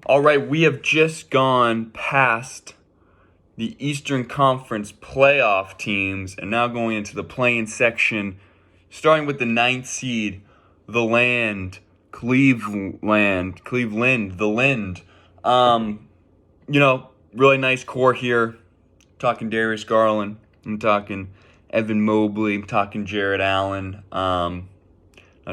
All right, we have just gone past the Eastern Conference playoff teams and now going into the play-in section, starting with the ninth seed, the land, Cleveland, the Lind. Really nice core here. I'm talking Darius Garland. I'm talking Evan Mobley. I'm talking Jared Allen. Not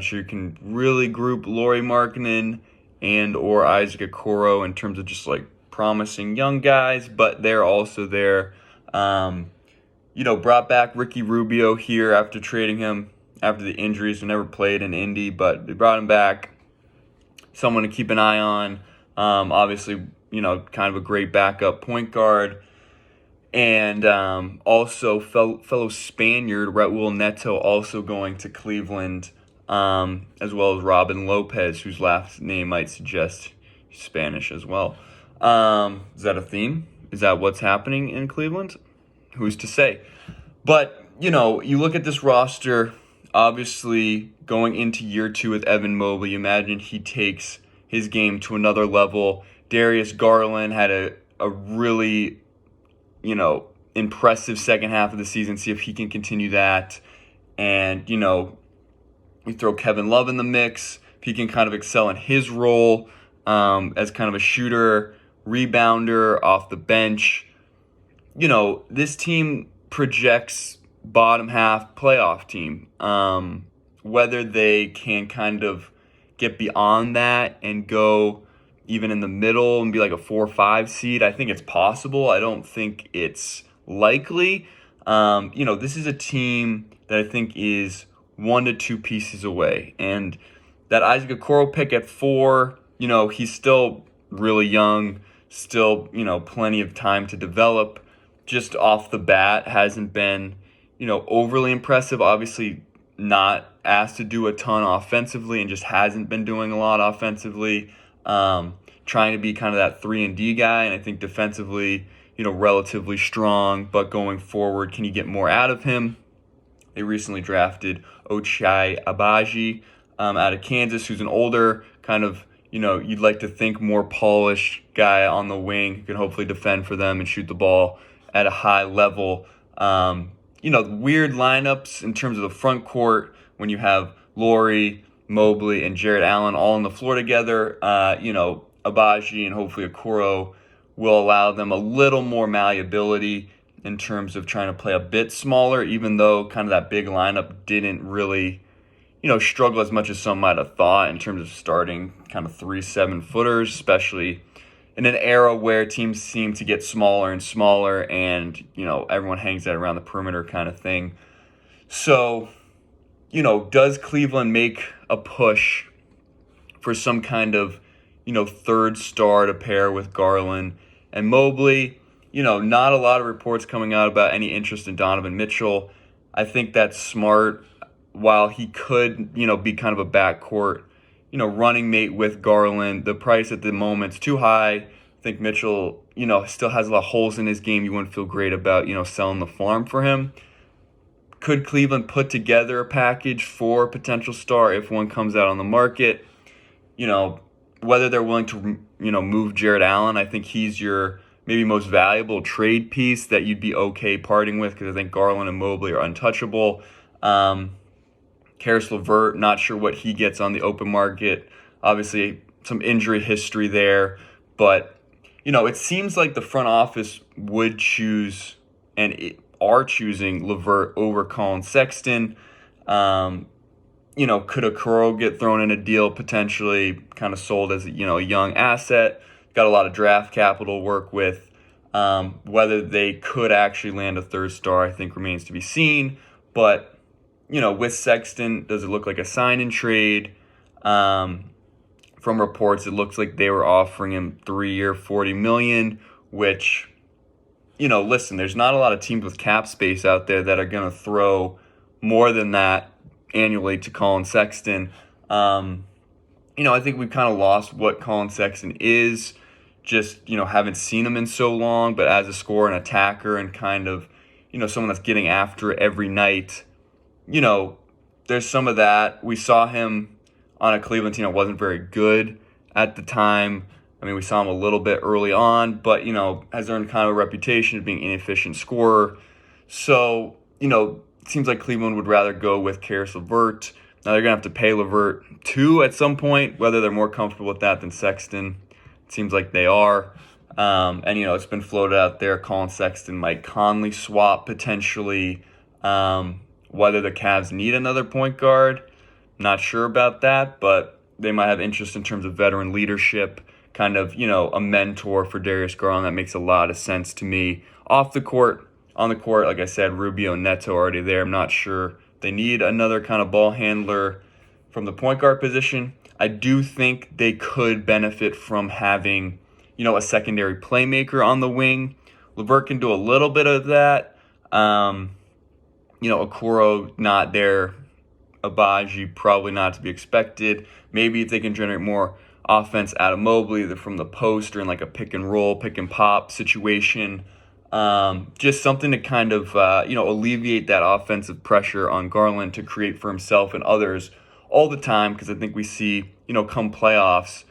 sure you can really group Lauri Markkanen and or Isaac Okoro in terms of just like promising young guys, but they're also there. Brought back Ricky Rubio here after trading him after the injuries. He never played in Indy, but they brought him back. Someone to keep an eye on. Obviously, kind of a great backup point guard. And also fellow Spaniard Raul Neto also going to Cleveland, as well as Robin Lopez, whose last name might suggest Spanish as well. Is that a theme? Is that what's happening in Cleveland? Who's to say? But, you look at this roster, obviously going into year 2 with Evan Mobley, you imagine he takes his game to another level. Darius Garland had a really, impressive second half of the season. See if he can continue that. And, you throw Kevin Love in the mix. If he can kind of excel in his role as kind of a shooter, rebounder off the bench. This team projects bottom half playoff team. Whether they can kind of get beyond that and go even in the middle and be like a 4 or 5 seed, I think it's possible. I don't think it's likely. This is a team that I think is 1 to 2 pieces away. And that Isaac Okoro pick at 4, he's still really young, still, plenty of time to develop. Just off the bat, hasn't been, overly impressive. Obviously not asked to do a ton offensively and just hasn't been doing a lot offensively. Trying to be kind of that 3-and-D guy, and I think defensively, relatively strong, but going forward, can you get more out of him? They recently drafted Ochai Agbaji out of Kansas, who's an older kind of, you'd like to think more polished guy on the wing who can hopefully defend for them and shoot the ball at a high level. Weird lineups in terms of the front court when you have Lauri, Mobley, and Jared Allen all on the floor together. Agbaji and hopefully Okoro will allow them a little more malleability in terms of trying to play a bit smaller, even though kind of that big lineup didn't really, struggle as much as some might have thought in terms of starting kind of 3 7-footers, especially in an era where teams seem to get smaller and smaller and, everyone hangs out around the perimeter kind of thing. So, does Cleveland make a push for some kind of, third star to pair with Garland and Mobley? Not a lot of reports coming out about any interest in Donovan Mitchell. I think that's smart. While he could, be kind of a backcourt, running mate with Garland, the price at the moment's too high. I think Mitchell, still has a lot of holes in his game. You wouldn't feel great about, selling the farm for him. Could Cleveland put together a package for a potential star if one comes out on the market? Whether they're willing to, move Jared Allen, I think he's your maybe most valuable trade piece that you'd be okay parting with, because I think Garland and Mobley are untouchable. Karis LeVert, not sure what he gets on the open market. Obviously, some injury history there. But, it seems like the front office would choose and are choosing LeVert over Colin Sexton. Could Okoro get thrown in a deal potentially, kind of sold as a young asset? Got a lot of draft capital to work with. Whether they could actually land a third star, I think remains to be seen. But, with Sexton, does it look like a sign and trade? From reports, it looks like they were offering him 3-year, $40 million, which, listen, there's not a lot of teams with cap space out there that are going to throw more than that annually to Colin Sexton. I think we've kind of lost what Colin Sexton is. Just, haven't seen him in so long, but as a scorer and attacker and kind of, someone that's getting after it every night, there's some of that. We saw him on a Cleveland team that wasn't very good at the time. I mean, we saw him a little bit early on, but, has earned kind of a reputation of being an inefficient scorer. So, it seems like Cleveland would rather go with Karis LeVert. Now they're going to have to pay LeVert too at some point, whether they're more comfortable with that than Sexton. It seems like they are. And, it's been floated out there, Colin Sexton, Mike Conley swap potentially. Whether the Cavs need another point guard, not sure about that, but they might have interest in terms of veteran leadership, kind of, a mentor for Darius Garland. That makes a lot of sense to me. Off the court, on the court, like I said, Rubio and Neto already there. I'm not sure they need another kind of ball handler from the point guard position. I do think they could benefit from having, a secondary playmaker on the wing. LeVert can do a little bit of that. Okoro not there. Abaji probably not to be expected. Maybe if they can generate more offense out of Mobley, either from the post or in like a pick and roll, pick and pop situation. Just something to kind of, alleviate that offensive pressure on Garland to create for himself and others all the time. Because I think we see, come playoffs,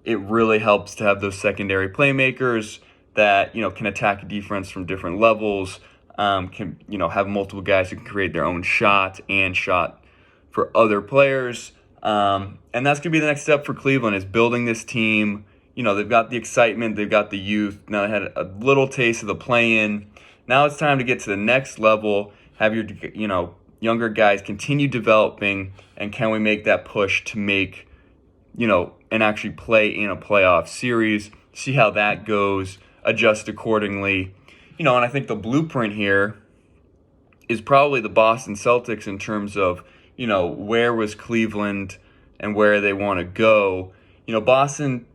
it really helps to have those secondary playmakers that, can attack a defense from different levels, can, have multiple guys who can create their own shot and shot for other players. And that's going to be the next step for Cleveland, is building this team. They've got the excitement, they've got the youth. Now they had a little taste of the play-in. Now it's time to get to the next level, have your, younger guys continue developing, and can we make that push to make, and actually play in a playoff series, see how that goes, adjust accordingly. And I think the blueprint here is probably the Boston Celtics in terms of, where was Cleveland and where they want to go. Boston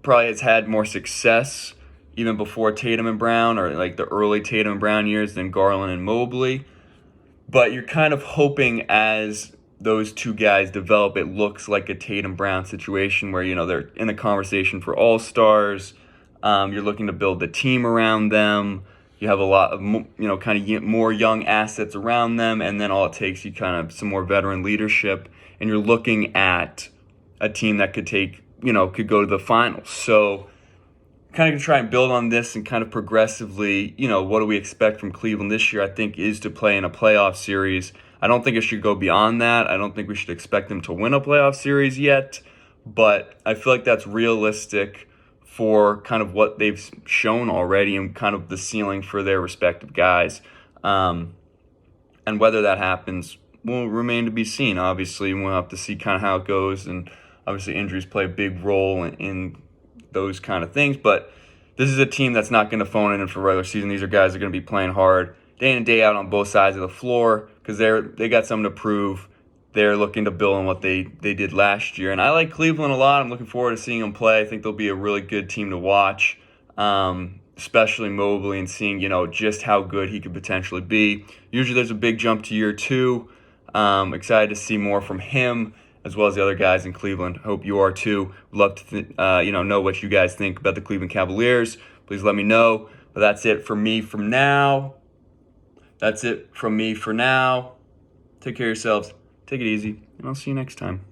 probably has had more success even before Tatum and Brown, or like the early Tatum and Brown years, than Garland and Mobley. But you're kind of hoping as those two guys develop, it looks like a Tatum Brown situation where, they're in the conversation for all-stars. You're looking to build the team around them. You have a lot of, kind of more young assets around them. And then all it takes, you kind of some more veteran leadership. And you're looking at a team that could take, could go to the finals. So kind of try and build on this and kind of progressively, what do we expect from Cleveland this year, I think, is to play in a playoff series. I don't think it should go beyond that. I don't think we should expect them to win a playoff series yet. But I feel like that's realistic for kind of what they've shown already and kind of the ceiling for their respective guys. And whether that happens will remain to be seen. Obviously, we'll have to see kind of how it goes. And obviously injuries play a big role in those kind of things. But this is a team that's not going to phone it in for regular season. These are guys that are going to be playing hard day in and day out on both sides of the floor because they got something to prove. They're looking to build on what they did last year. And I like Cleveland a lot. I'm looking forward to seeing them play. I think they'll be a really good team to watch, especially Mobley, and seeing, just how good he could potentially be. Usually there's a big jump to year two. Excited to see more from him as well as the other guys in Cleveland. Hope you are too. Would love to know what you guys think about the Cleveland Cavaliers. Please let me know. But that's it for me from now. Take care of yourselves. Take it easy, and I'll see you next time.